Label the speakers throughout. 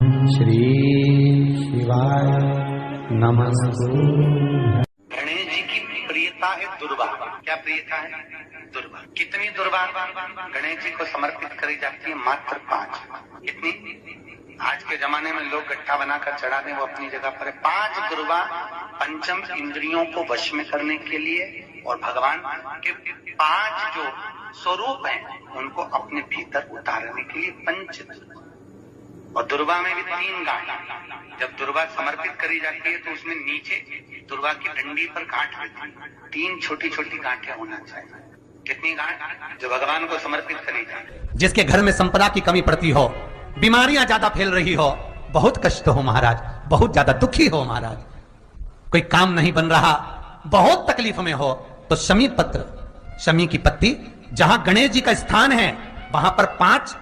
Speaker 1: श्री शिवाय नमस्तु।
Speaker 2: गणेश जी की प्रियता है दुर्वा। क्या प्रियता है? दुर्वा। कितनी दुर्वा गणेश जी को समर्पित करी जाती है? मात्र 5। कितनी? आज के जमाने में लोग गट्ठा बनाकर चढ़ा दें, वो अपनी जगह पर है। 5 दुर्वा पंचम इंद्रियों को वश में करने के लिए और भगवान के 5 जो स्वरूप हैं उनको अपने भीतर उतारने के लिए पंच। और दुर्वा में भी 3 गांठ। जब दुर्वा समर्पित करी जाती है तो उसमें नीचे दुर्वा की डंडी पर गांठ रहती है। 3 छोटी छोटी गांठें होना चाहिए। कितनी गांठ? जो भगवान को समर्पित करी जाए।
Speaker 3: जिसके घर में संपदा की कमी पड़ती हो, बीमारियां ज्यादा फैल रही हो, बहुत कष्ट हो महाराज, बहुत ज्यादा दुखी हो महाराज, कोई काम नहीं बन रहा, बहुत तकलीफ में हो, तो शमी पत्र, शमी की पत्ती, जहां गणेश जी का स्थान है वहां पर 5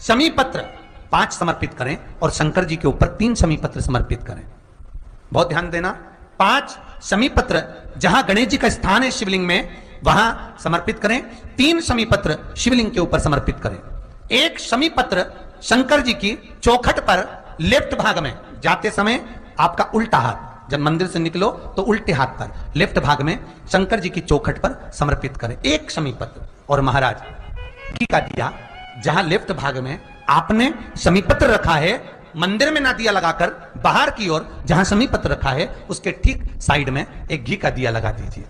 Speaker 3: शमी पत्र 5 समर्पित करें और शंकर जी के ऊपर 3 शमी पत्र समर्पित करें। बहुत ध्यान देना। 5 शमी पत्र जहां गणेश जी का स्थान है शिवलिंग में वहां समर्पित करें। 3 शमी पत्र शिवलिंग के ऊपर समर्पित करें। 1 शमी पत्र शंकर जी की चौखट पर लेफ्ट भाग में, जाते समय आपका उल्टा हाथ, जब मंदिर से निकलो तो उल्टे हाथ पर लेफ्ट भाग में शंकर जी की चौखट पर समर्पित करें 1 शमी पत्र। और महाराज घी का दिया जहां लेफ्ट भाग में आपने शमी पत्र रखा है, मंदिर में ना दिया लगाकर बाहर की ओर जहां शमी पत्र रखा है उसके ठीक साइड में एक घी का दिया लगा दीजिए।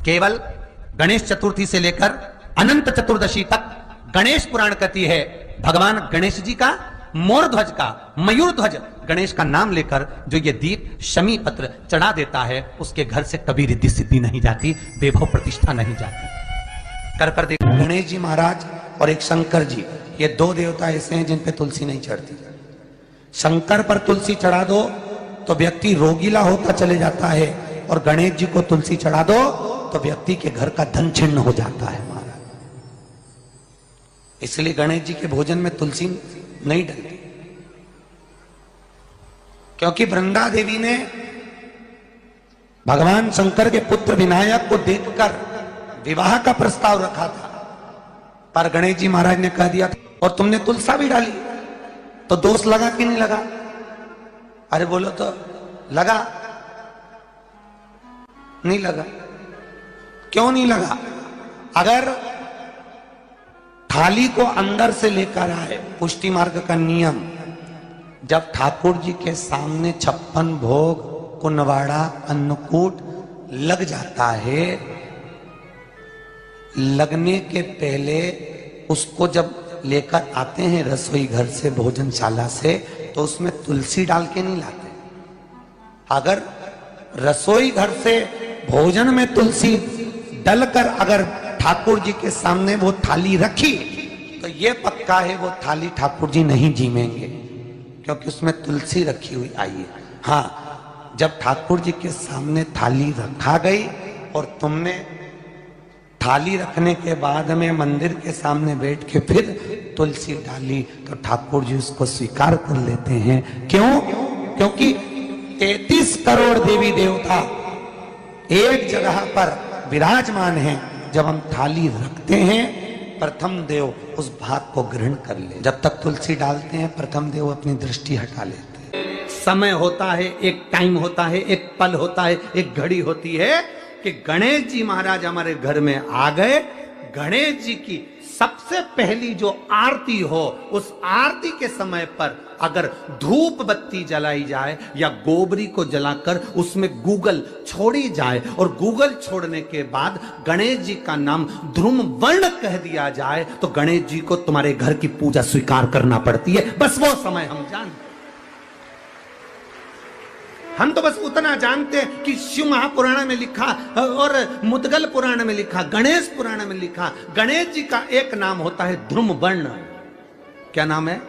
Speaker 3: केवल गणेश चतुर्थी से लेकर अनंत चतुर्दशी तक गणेश पुराण कहती है भगवान गणेश जी का, मोर ध्वज का, मयूर ध्वज गणेश का नाम लेकर जो ये दीप शमी पत्र चढ़ा देता है उसके घर से कभी रिद्धि सिद्धि नहीं जाती, वैभव प्रतिष्ठा नहीं जाती। कर देखो, गणेश जी महाराज और एक शंकर जी, ये 2 देवता ऐसे हैं जिन पे तुलसी नहीं चढ़ती। शंकर पर तुलसी चढ़ा दो तो व्यक्ति रोगीला होता चले जाता है, और गणेश जी को तुलसी चढ़ा दो तो व्यक्ति के घर का धन छिन्न हो जाता है महाराज। इसलिए गणेश जी के भोजन में तुलसी नहीं डलती, क्योंकि वृंदा देवी ने भगवान शंकर के पुत्र विनायक को देखकर विवाह का प्रस्ताव रखा था, पर गणेश जी महाराज ने कह दिया और तुमने तुलसा भी डाली, तो दोष लगा कि नहीं लगा? अरे बोलो तो लगा? नहीं लगा। क्यों नहीं लगा? अगर थाली को अंदर से लेकर आए, पुष्टि मार्ग का नियम, जब ठाकुर जी के सामने 56 भोग, कुनवाड़ा, अन्नकूट लग जाता है, लगने के पहले उसको जब लेकर आते हैं रसोई घर से, भोजनशाला से, तो उसमें तुलसी डाल के नहीं लाते। अगर रसोई घर से भोजन में तुलसी डलकर अगर ठाकुर जी के सामने वो थाली रखी तो ये पक्का है वो थाली ठाकुर जी नहीं जीमेंगे, क्योंकि उसमें तुलसी रखी हुई आई है। हाँ, जब ठाकुर जी के सामने थाली रखा गई और तुमने थाली रखने के बाद में मंदिर के सामने बैठ के फिर तुलसी डाली तो ठाकुर जी उसको स्वीकार कर लेते हैं। क्यों? क्योंकि 33 करोड़ देवी देवता एक जगह पर विराजमान हैं। जब हम थाली रखते हैं प्रथम देव उस भाग को ग्रहण कर ले। जब तक तुलसी डालते हैं प्रथम देव अपनी दृष्टि हटा लेते हैं। समय होता है, एक टाइम होता है, एक पल होता है, एक घड़ी होती है कि गणेश जी महाराज हमारे घर में आ गए। गणेश जी की सबसे पहली जो आरती हो, उस आरती के समय पर अगर धूप बत्ती जलाई जाए या गोबरी को जलाकर उसमें गूगल छोड़ी जाए और गूगल छोड़ने के बाद गणेश जी का नाम ध्रुम वर्ण कह दिया जाए तो गणेश जी को तुम्हारे घर की पूजा स्वीकार करना पड़ती है। बस वो समय हम जानते, हम तो बस उतना जानते हैं कि शिव महापुराण में लिखा और मुद्गल पुराण में लिखा, गणेश पुराण में लिखा, गणेश जी का एक नाम होता है ध्रुम वर्ण। क्या नाम है?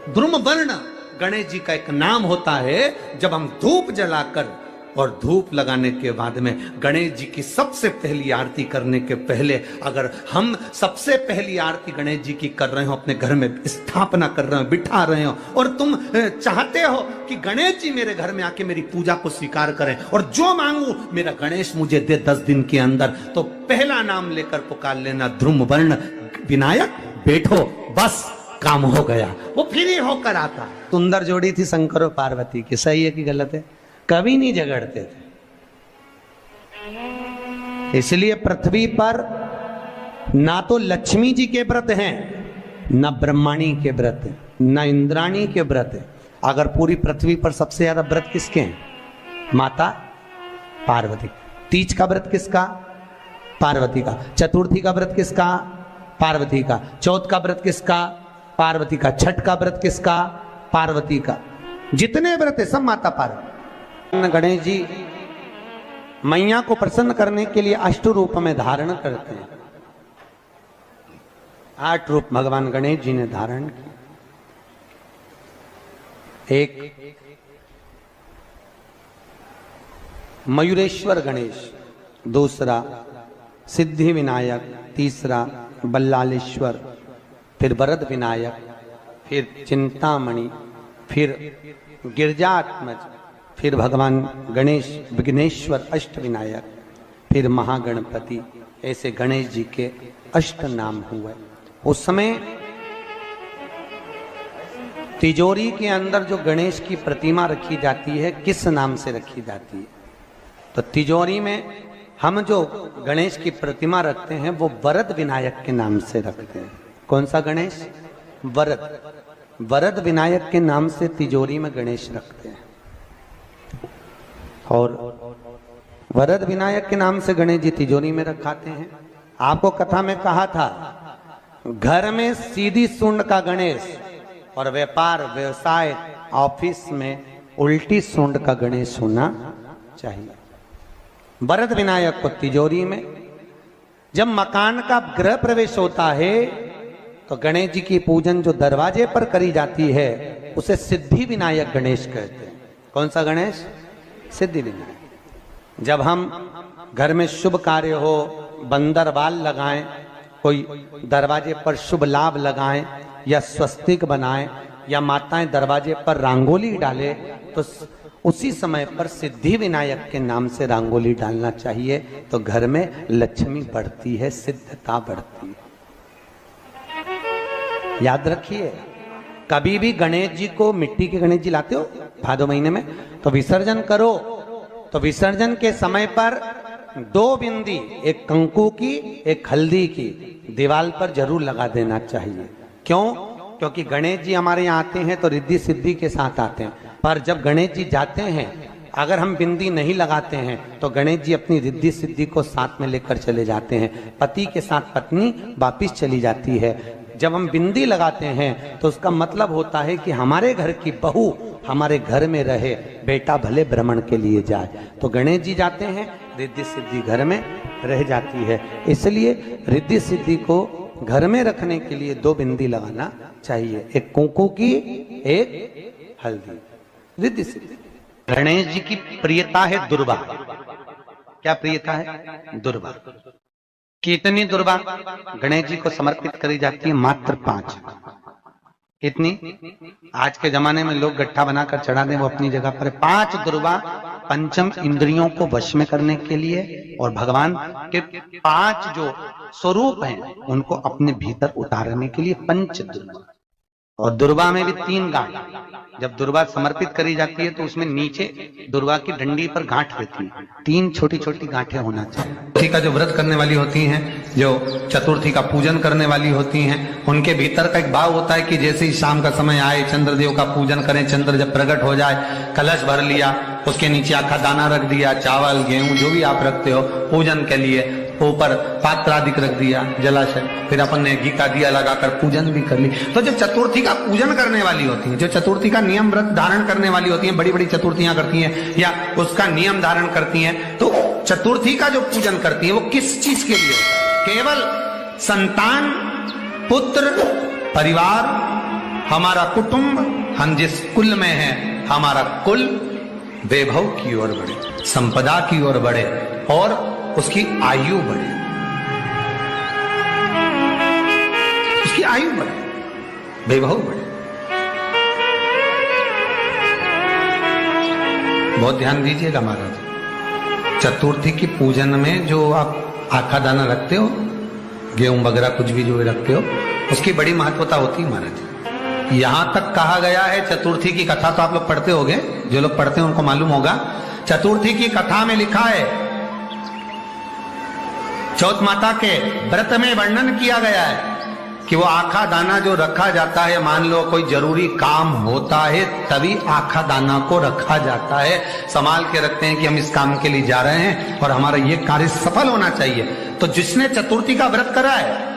Speaker 3: ध्रुम वर्ण गणेश जी का एक नाम होता है। जब हम धूप जलाकर और धूप लगाने के बाद में गणेश जी की सबसे पहली आरती करने के पहले अगर हम सबसे पहली आरती गणेश जी की कर रहे हो, अपने घर में स्थापना कर रहे हो, बिठा रहे हो, और तुम चाहते हो कि गणेश जी मेरे घर में आके मेरी पूजा को स्वीकार करें और जो मांगू मेरा गणेश मुझे दे 10 दिन के अंदर, तो पहला नाम लेकर पुकार लेना ध्रुम वर्ण विनायक, बैठो, बस काम हो गया, वो फ्री होकर आता। सुंदर जोड़ी थी शंकर और पार्वती की, सही है कि गलत है? कभी नहीं झगड़ते थे। इसलिए पृथ्वी पर ना तो लक्ष्मी जी के व्रत हैं, ना ब्रह्माणी के व्रत हैं, ना इंद्राणी के व्रत हैं। अगर पूरी पृथ्वी पर सबसे ज्यादा व्रत किसके हैं? माता पार्वती। तीज का व्रत किसका? पार्वती का। चतुर्थी का व्रत किसका? पार्वती का। चौथ का व्रत किसका? पार्वती का। छठ का व्रत किसका? पार्वती का। जितने व्रत है सब माता पार्वती। गणेश जी मैया को प्रसन्न करने के लिए अष्ट रूप में धारण करते हैं। 8 रूप भगवान गणेश जी ने धारण किए। एक मयूरेश्वर गणेश, दूसरा सिद्धि विनायक, तीसरा बल्लालेश्वर, फिर वरद विनायक, फिर चिंतामणि, फिर गिरजात्मज, फिर भगवान गणेश विघ्नेश्वर अष्ट विनायक, फिर महागणपति। ऐसे गणेश जी के अष्ट नाम हुए। उस समय तिजोरी के अंदर जो गणेश की प्रतिमा रखी जाती है किस नाम से रखी जाती है? तो तिजोरी में हम जो गणेश की प्रतिमा रखते हैं वो वरद विनायक के नाम से रखते हैं। कौन सा गणेश? वरद। वरद विनायक के नाम से तिजोरी में गणेश रखते हैं। और वरद विनायक के नाम से गणेश जी तिजोरी में रखाते हैं। आपको कथा में कहा था, घर में सीधी सूंड का गणेश और व्यापार व्यवसाय ऑफिस में उल्टी सूंड का गणेश होना चाहिए। वरद विनायक को तिजोरी में। जब मकान का गृह प्रवेश होता है तो गणेश जी की पूजन जो दरवाजे पर करी जाती है उसे सिद्धि विनायक गणेश कहते हैं। कौन सा गणेश? सिद्धि विनायक। जब हम घर में शुभ कार्य हो, बंदरवाल लगाएं, कोई दरवाजे पर शुभ लाभ लगाएं या स्वस्तिक बनाएं या माताएं दरवाजे पर रंगोली डाले तो उसी समय पर सिद्धि विनायक के नाम से रंगोली डालना चाहिए। तो घर में लक्ष्मी बढ़ती है, सिद्धता बढ़ती है। याद रखिए, कभी भी गणेश जी को, मिट्टी के गणेश जी लाते हो भादो महीने में, तो विसर्जन करो तो विसर्जन के समय पर 2 बिंदी, एक कंकु की एक हल्दी की, दीवार पर जरूर लगा देना चाहिए। क्यों? क्योंकि गणेश जी हमारे यहाँ आते हैं तो रिद्धि सिद्धि के साथ आते हैं। पर जब गणेश जी जाते हैं, अगर हम बिंदी नहीं लगाते हैं तो गणेश जी अपनी रिद्धि सिद्धि को साथ में लेकर चले जाते हैं। पति के साथ पत्नी वापिस चली जाती है। जब हम बिंदी लगाते हैं तो उसका मतलब होता है कि हमारे घर की बहू हमारे घर में रहे, बेटा भले भ्रमण के लिए जाए। तो गणेश जी जाते हैं, रिद्धि सिद्धि घर में रह जाती है। इसलिए रिद्धि सिद्धि को घर में रखने के लिए 2 बिंदी लगाना चाहिए, एक कुंकू की, एक हल्दी। रिद्धि सिद्धि। गणेश जी की प्रियता है दुर्वा। क्या प्रियता है? दुर्वा। कितनी दुर्वा गणेश जी को समर्पित करी जाती है? मात्र 5। कितनी? आज के जमाने में लोग गट्ठा बनाकर चढ़ा दें, वो अपनी जगह पर। 5 दुर्वा पंचम इंद्रियों को वश में करने के लिए और भगवान के 5 जो स्वरूप हैं उनको अपने भीतर उतारने के लिए 5 दुर्वा। और दुर्वा में भी 3 गांठ। जब दुर्वा समर्पित करी जाती है तो उसमें नीचे दुर्वा की डंडी पर गांठ रहती है, 3 छोटी छोटी गांठें होना चाहिए। चतुर्थी का जो व्रत करने वाली होती हैं, जो चतुर्थी का पूजन करने वाली होती हैं, उनके भीतर का एक भाव होता है कि जैसे ही शाम का समय आए चंद्रदेव का पूजन करें। चंद्र जब प्रकट हो जाए, कलश भर लिया, उसके नीचे आखा दाना रख दिया, चावल गेहूं जो भी आप रखते हो पूजन के लिए, ऊपर पात्र आदि रख दिया, जलाशय, फिर अपन ने घी का दिया लगाकर पूजन भी कर ली। तो जो चतुर्थी का पूजन करने वाली होती है, जो चतुर्थी का नियम व्रत धारण करने वाली होती है, बड़ी बड़ी चतुर्थियां करती हैं या उसका नियम धारण करती हैं, तो चतुर्थी का जो पूजन करती है वो किस चीज के लिए होता है? केवल संतान, पुत्र, परिवार, हमारा कुटुंब, हम जिस कुल में हैं, हमारा कुल वैभव की ओर बढ़े, संपदा की ओर बढ़े और उसकी आयु बढ़े, उसकी आयु बढ़े, वैभव बढ़े। बहुत ध्यान दीजिएगा महाराज। चतुर्थी की पूजन में जो आप आखा दाना रखते हो, गेहूं वगैरह कुछ भी जो रखते हो, उसकी बड़ी महत्वता होती है महाराज। यहां तक कहा गया है, चतुर्थी की कथा तो आप लोग पढ़ते होंगे, जो लोग पढ़ते हैं उनको मालूम होगा। चतुर्थी की कथा में लिखा है, चौथ माता के व्रत में वर्णन किया गया है कि वो आखा दाना जो रखा जाता है, मान लो कोई जरूरी काम होता है तभी आखा दाना को रखा जाता है, संभाल के रखते हैं कि हम इस काम के लिए जा रहे हैं और हमारा ये कार्य सफल होना चाहिए। तो जिसने चतुर्थी का व्रत करा है,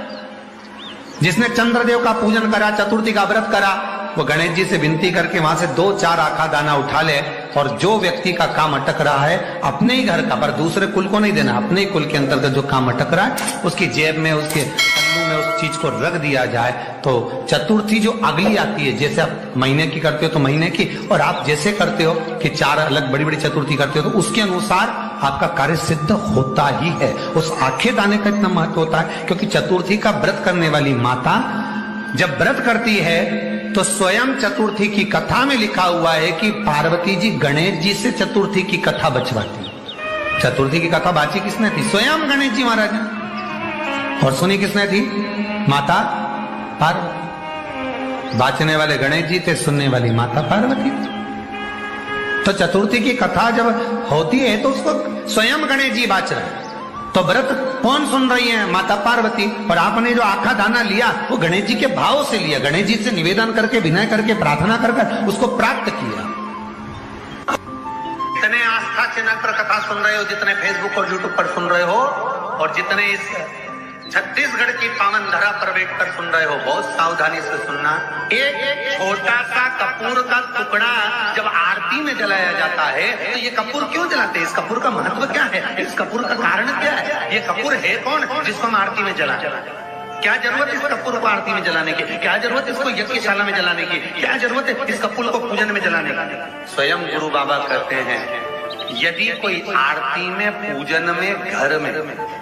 Speaker 3: जिसने चंद्रदेव का पूजन करा, चतुर्थी का व्रत करा, वो गणेश जी से विनती करके वहां से 2-4 आखा दाना उठा ले, और जो व्यक्ति का काम अटक रहा है अपने ही घर का, पर दूसरे कुल को नहीं देना, अपने ही कुल के अंतर्गत जो काम अटक रहा है उसकी जेब में, उसके पन्नू में उस चीज को रख दिया जाए। तो चतुर्थी जो अगली आती है, जैसे आप महीने की करते हो तो महीने की, और आप जैसे करते हो कि 4 अलग बड़ी बड़ी चतुर्थी करते हो तो उसके अनुसार आपका कार्य सिद्ध होता ही है। उस आखे दाने का इतना महत्व होता है क्योंकि चतुर्थी का व्रत करने वाली माता जब व्रत करती है तो स्वयं चतुर्थी की कथा में लिखा हुआ है कि पार्वती जी गणेश जी से चतुर्थी की कथा बचवाती। चतुर्थी की कथा बाची किसने थी? स्वयं गणेश जी महाराज ने। और सुनी किसने थी? माता पार्वती। बाचने वाले गणेश जी थे, सुनने वाली माता पार्वती थी। तो चतुर्थी की कथा जब होती है तो उसको स्वयं गणेश जी बाच रहे हैं। तो व्रत कौन सुन रही है? माता पार्वती। और आपने जो आखा दाना लिया वो गणेश जी के भाव से लिया, गणेश जी से निवेदन करके, विनय करके, प्रार्थना कर उसको प्राप्त किया। जितने आस्था चैनल पर कथा सुन रहे हो, जितने फेसबुक और यूट्यूब पर सुन रहे हो, और जितने इस छत्तीसगढ़ की पावन धरा पर बैठकर सुन रहे हो, बहुत सावधानी से सुनना। एक छोटा सा कपूर का टुकड़ा जब आरती में जलाया जाता है तो ये कपूर क्यों जलाते हैं? इस कपूर का महत्व क्या है? इस कपूर का कारण क्या है? ये कपूर है कौन जिसको हम आरती में जला? क्या जरूरत इस कपूर को आरती में जलाने की? क्या जरूरत इसको यज्ञशाला में जलाने की? क्या जरूरत है इस कपूर को पूजन में जलाने की? स्वयं गुरु बाबा कहते हैं, यदि कोई आरती में, पूजन में, घर में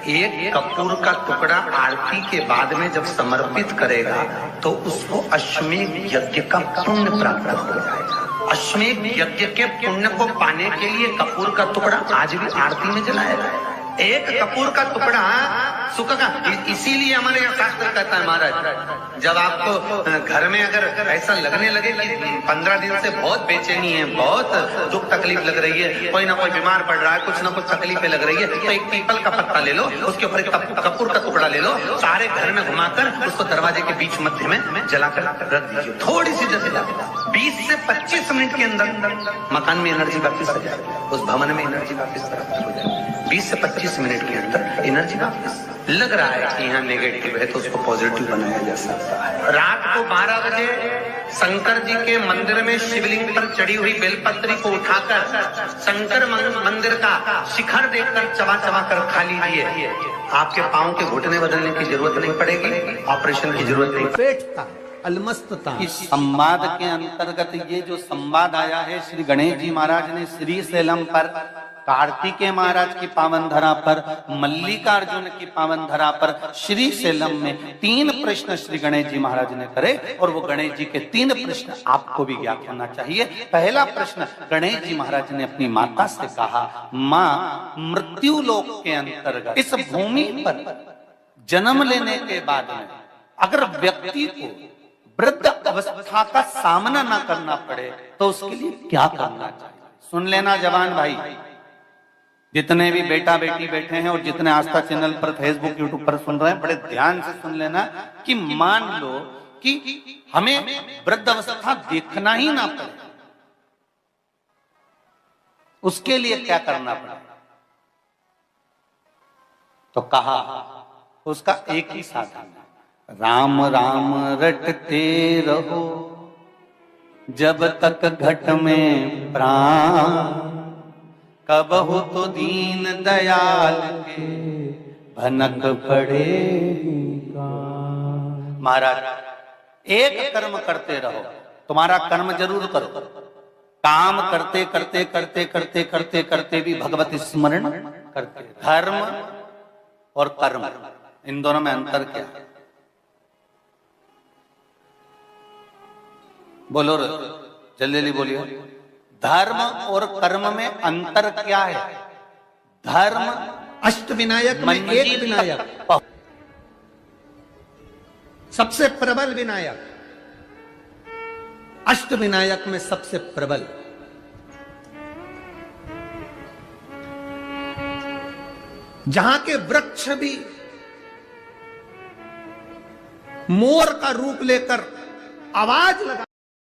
Speaker 3: एक कपूर का टुकड़ा आरती के बाद में जब समर्पित करेगा तो उसको अश्वमेध यज्ञ का पुण्य प्राप्त हो जाएगा। अश्वमेध यज्ञ के पुण्य को पाने के लिए कपूर का टुकड़ा आज भी आरती में जलाया जाए। एक कपूर का टुकड़ा सुख का, इसीलिए हमारे यहाँ शास्त्र कहता है महाराज, जब आपको घर में अगर ऐसा लगने लगे कि 15 दिन से बहुत बेचैनी है, बहुत दुख तकलीफ लग रही है, कोई ना कोई बीमार पड़ रहा है, कुछ ना कुछ तकलीफें लग रही है, तो एक पीपल का पत्ता ले लो, उसके ऊपर एक कपूर का टुकड़ा ले लो, सारे घर में घुमाकर उसको दरवाजे के बीच मध्य में जलाकर रख दीजिए। थोड़ी सी जैसे 20 से 25 मिनट के अंदर मकान में एनर्जी वापिस आ जाएगी, उस भवन में एनर्जी वापिस हो जाएगी। 20 से 25 मिनट के अंदर एनर्जी वापिस। लग रहा है कि यहाँ नेगेटिव है तो उसको पॉजिटिव बनाया जा सकता है। रात को 12 बजे शंकर जी के मंदिर में शिवलिंग पर चढ़ी हुई बेलपत्री को उठाकर शंकर मंदिर का शिखर देखकर चबा चबा कर खा लीजिए। आपके पांव के घुटने बदलने की जरूरत नहीं पड़ेगी, ऑपरेशन की जरूरत नहीं। पेटता अलमस्तता। इस संवाद के अंतर्गत ये जो संवाद आया है, श्री गणेश जी महाराज ने श्री शैलम पर, कार्तिकेय महाराज की पावन धरा पर, मल्लिकार्जुन की पावन धरा पर, श्री शैलम में 3 प्रश्न श्री गणेश जी महाराज ने करे, और वो गणेश जी के 3 प्रश्न आपको भी ज्ञात होना चाहिए। पहला प्रश्न गणेश जी महाराज ने अपनी माता से कहा, माँ, मृत्यु लोक के अंतर्गत इस भूमि पर जन्म लेने के बाद में अगर व्यक्ति को वृद्ध अवस्था का सामना ना करना पड़े तो उसके लिए क्या करना चाहिए? सुन लेना जवान भाई, जितने भी बेटा बेटी बैठे हैं और जितने आस्था चैनल पर, फेसबुक, यूट्यूब पर सुन रहे हैं, बड़े ध्यान से सुन लेना कि मान लो कि हमें वृद्ध अवस्था देखना ही ना पड़े, उसके लिए क्या करना पड़े? तो कहा उसका एक ही साधन, राम राम रटते रहो जब तक घट में प्राण, कब हो तो दीन दयाल के भनक पड़ेगा। महाराज, एक कर्म करते रहो, तुम्हारा कर्म जरूर करो, काम करते करते करते करते करते करते भी भगवत स्मरण करते। धर्म और कर्म, इन दोनों में अंतर क्या है? बोलो जल्दी जल्दी बोलिए। धर्म और कर्म में अंतर क्या है? धर्म अष्ट विनायक में एक विनायक, सबसे प्रबल विनायक, अष्टविनायक में सबसे प्रबल। जहां के वृक्ष भी मोर का रूप लेकर आवाज लगा